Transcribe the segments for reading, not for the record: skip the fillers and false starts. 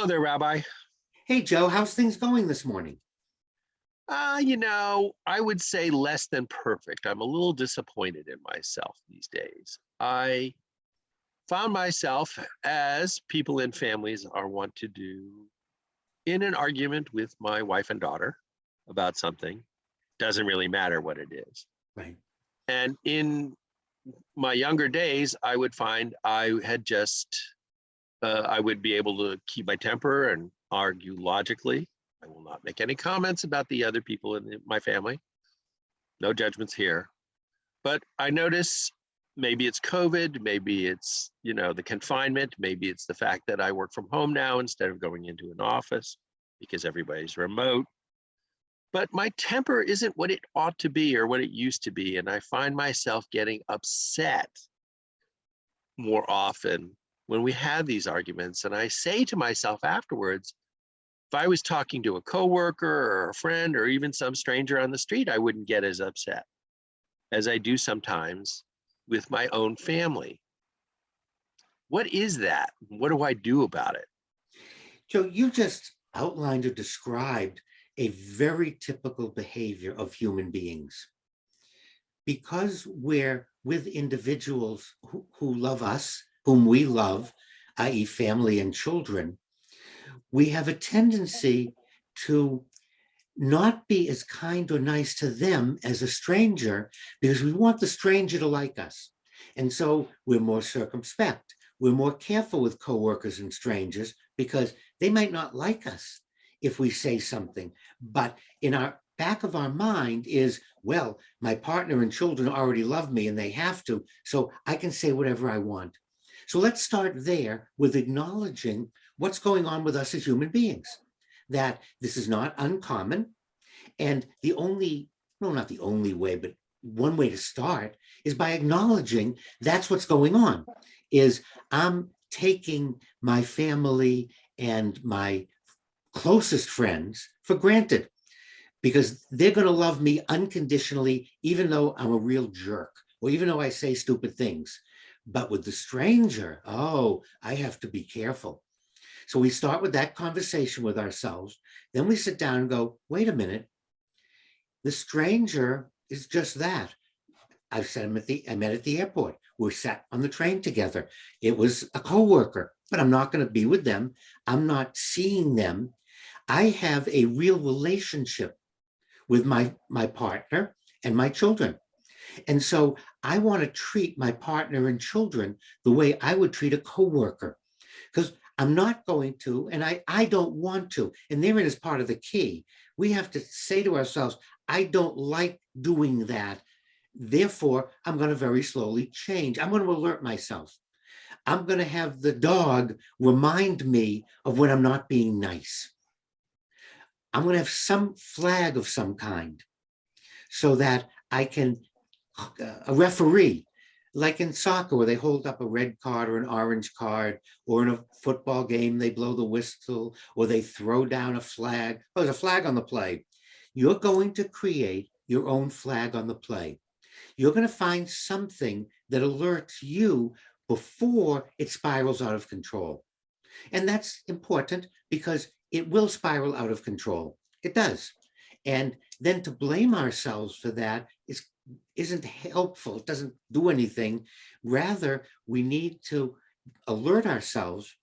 Hello there, Rabbi. Hey, Joe, how's things going this morning? I would say less than perfect. I'm a little disappointed in myself these days. I found myself, as people in families are wont to do, in an argument with my wife and daughter about something. Doesn't really matter what it is. Right. And in my younger days, I would find I would be able to keep my temper and argue logically. I will not make any comments about the other people in my family. No judgments here. But I notice maybe it's COVID, maybe it's, the confinement, maybe it's the fact that I work from home now instead of going into an office because everybody's remote. But my temper isn't what it ought to be or what it used to be. And I find myself getting upset more often when we have these arguments. And I say to myself afterwards, if I was talking to a coworker or a friend or even some stranger on the street, I wouldn't get as upset as I do sometimes with my own family. What is that? What do I do about it? Joe, you just outlined or described a very typical behavior of human beings. Because we're with individuals who love us, whom we love, i.e., family and children, we have a tendency to not be as kind or nice to them as a stranger because we want the stranger to like us. And so we're more circumspect. We're more careful with coworkers and strangers because they might not like us if we say something. But in our back of our mind is, well, my partner and children already love me and they have to, so I can say whatever I want. So let's start there with acknowledging what's going on with us as human beings, that this is not uncommon. And the only, no, not the only way, but one way to start is by acknowledging that's what's going on, is I'm taking my family and my closest friends for granted because they're going to love me unconditionally, even though I'm a real jerk or even though I say stupid things. But with the stranger, oh, I have to be careful. So we start with that conversation with ourselves. Then we sit down and go, wait a minute. The stranger is just that. I've said I met at the airport. We sat on the train together. It was a coworker, but I'm not going to be with them. I'm not seeing them. I have a real relationship with my partner and my children. And so I want to treat my partner and children the way I would treat a coworker, because I'm not going to, and I don't want to. And therein is part of the key. We have to say to ourselves, I don't like doing that. Therefore, I'm going to very slowly change. I'm going to alert myself. I'm going to have the dog remind me of when I'm not being nice. I'm going to have some flag of some kind so that I can, a referee, like in soccer where they hold up a red card or an orange card, or in a football game, they blow the whistle or they throw down a flag. Oh, there's a flag on the play. You're going to create your own flag on the play. You're going to find something that alerts you before it spirals out of control. And that's important because it will spiral out of control. It does. And then to blame ourselves for that isn't helpful. It doesn't do anything. Rather, we need to alert ourselves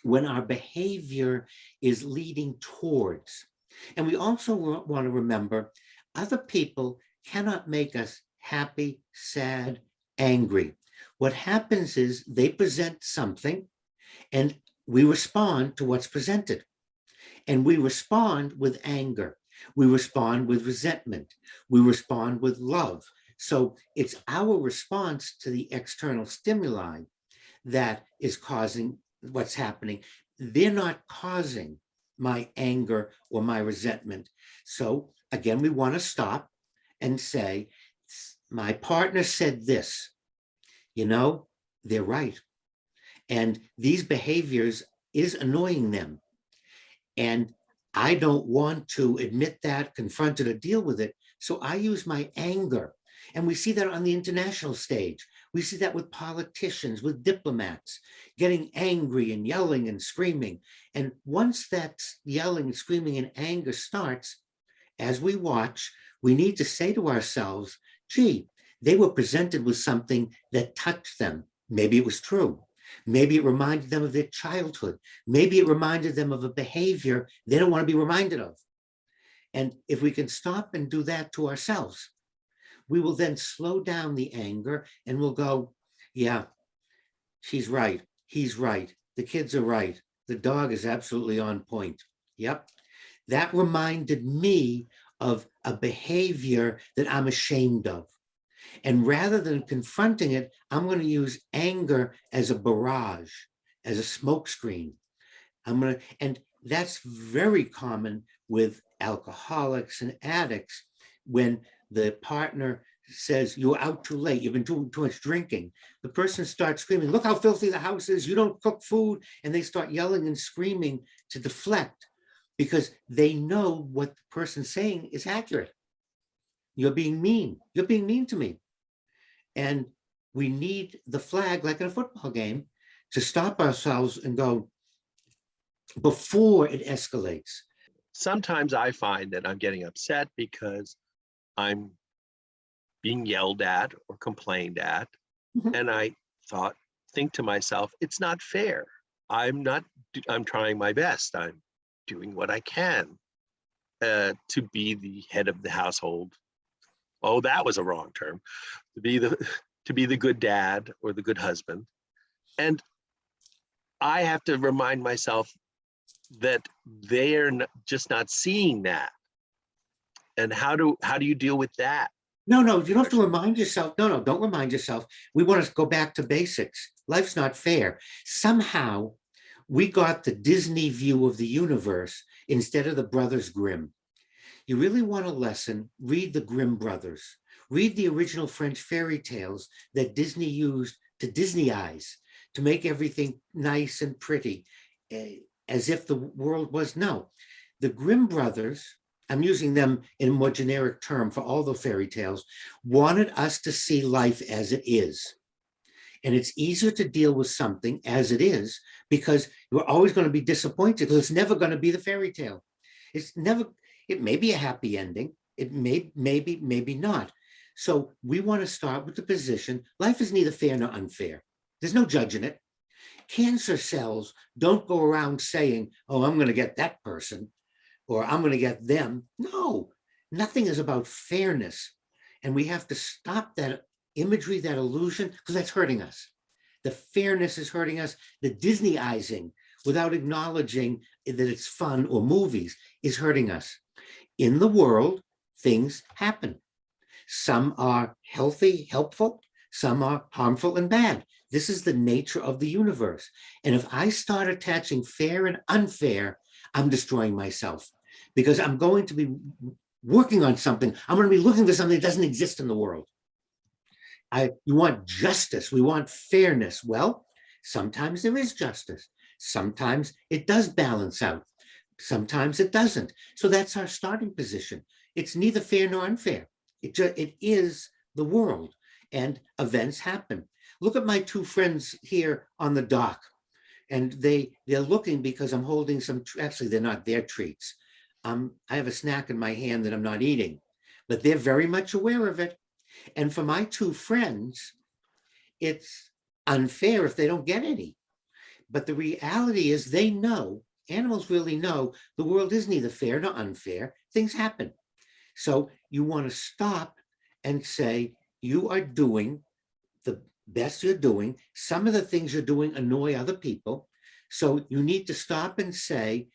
when our behavior is leading towards. And we also want to remember other people cannot make us happy, sad, angry. What happens is they present something and we respond to what's presented. And we respond with anger. We respond with resentment. We respond with love. So it's our response to the external stimuli that is causing what's happening. They're not causing my anger or my resentment. So again, we want to stop and say, my partner said this, they're right. And these behaviors is annoying them. And I don't want to admit that, confront it, or deal with it. So I use my anger. And we see that on the international stage We see that with politicians, with diplomats, getting angry and yelling and screaming. And once that yelling, screaming, and anger starts, as we watch, we need to say to ourselves, gee, they were presented with something that touched them. Maybe it was true. Maybe it reminded them of their childhood. Maybe it reminded them of a behavior they don't want to be reminded of. And if we can stop and do that to ourselves, we will then slow down the anger and we'll go, yeah, she's right. He's right. The kids are right. The dog is absolutely on point. Yep. That reminded me of a behavior that I'm ashamed of. And rather than confronting it, I'm going to use anger as a barrage, as a smokescreen. And that's very common with alcoholics and addicts when the partner says, you're out too late, you've been doing too much drinking. The person starts screaming, look how filthy the house is, you don't cook food. And they start yelling and screaming to deflect because they know what the person's saying is accurate. You're being mean. You're being mean to me. And we need the flag, like in a football game, to stop ourselves and go before it escalates. Sometimes I find that I'm getting upset because I'm being yelled at or complained at. Mhm. And I think to myself, it's not fair. I'm trying my best. I'm doing what I can to be the head of the household. Oh, that was a wrong term. To be the good dad or the good husband. And I have to remind myself that they're just not seeing that. And how do you deal with that? No, you don't have to remind yourself. No, don't remind yourself. We want to go back to basics. Life's not fair. Somehow we got the Disney view of the universe instead of the Brothers Grimm. You really want a lesson, read the Grimm brothers. Read the original French fairy tales that Disney used to Disneyize, to make everything nice and pretty, as if the world was. No. The Grimm brothers, I'm using them in a more generic term for all the fairy tales, wanted us to see life as it is. And it's easier to deal with something as it is because you're always going to be disappointed because it's never going to be the fairy tale. It may be a happy ending. It maybe not. So we want to start with the position, life is neither fair nor unfair. There's no judging it. Cancer cells don't go around saying, oh, I'm going to get that person or I'm going to get them. No, nothing is about fairness. And we have to stop that imagery, that illusion, because that's hurting us. The fairness is hurting us. The Disneyizing without acknowledging that it's fun or movies is hurting us. In the world, things happen. Some are healthy, helpful. Some are harmful and bad. This is the nature of the universe. And if I start attaching fair and unfair, I'm destroying myself because I'm going to be working on something. I'm going to be looking for something that doesn't exist in the world. You want justice. We want fairness. Well, sometimes there is justice. Sometimes it does balance out. Sometimes it doesn't. So that's our starting position. It's neither fair nor unfair. It is the world, and events happen. Look at my two friends here on the dock, and they're looking because I'm holding some. Actually, they're not their treats. I have a snack in my hand that I'm not eating, but they're very much aware of it. And for my two friends, it's unfair if they don't get any. But the reality is they know, animals really know, the world is neither fair nor unfair. Things happen. So you want to stop and say, you are doing the best you're doing. Some of the things you're doing annoy other people. So you need to stop and say,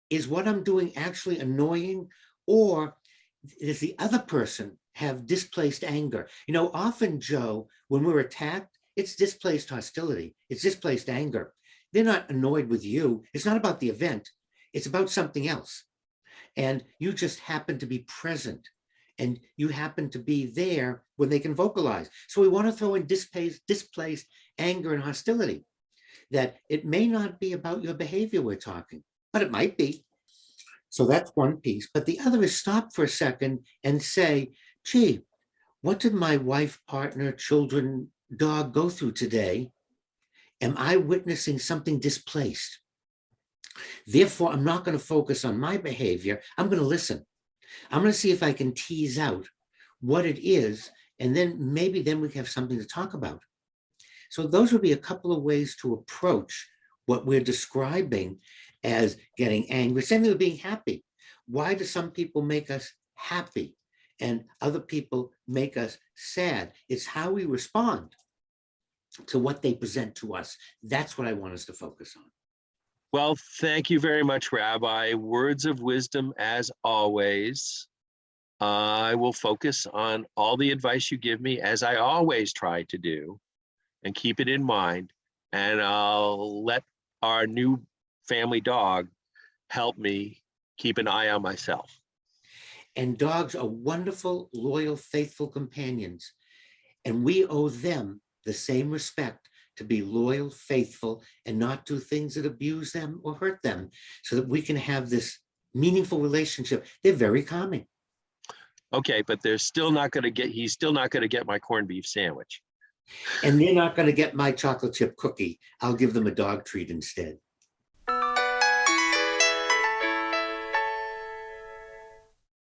is what I'm doing actually annoying? Or does the other person have displaced anger? You know, often, Joe, when we're attacked, it's displaced hostility. It's displaced anger. They're not annoyed with you. It's not about the event. It's about something else. And you just happen to be present and you happen to be there when they can vocalize. So we want to throw in displaced anger and hostility, that it may not be about your behavior we're talking, but it might be. So that's one piece. But the other is stop for a second and say, gee, what did my wife, partner, children, dog go through today, am I witnessing something displaced? Therefore, I'm not going to focus on my behavior. I'm going to listen. I'm going to see if I can tease out what it is, and then maybe then we have something to talk about. So those would be a couple of ways to approach what we're describing as getting angry. Same thing with being happy. Why do some people make us happy and other people make us sad? It's how we respond to what they present to us. That's what I want us to focus on. Well, thank you very much, Rabbi. Words of wisdom as always. I will focus on all the advice you give me, as I always try to do, and keep it in mind. And I'll let our new family dog help me keep an eye on myself. And dogs are wonderful, loyal, faithful companions. And we owe them the same respect to be loyal, faithful, and not do things that abuse them or hurt them, so that we can have this meaningful relationship. They're very calming. Okay, but he's still not going to get my corned beef sandwich. And they're not going to get my chocolate chip cookie. I'll give them a dog treat instead.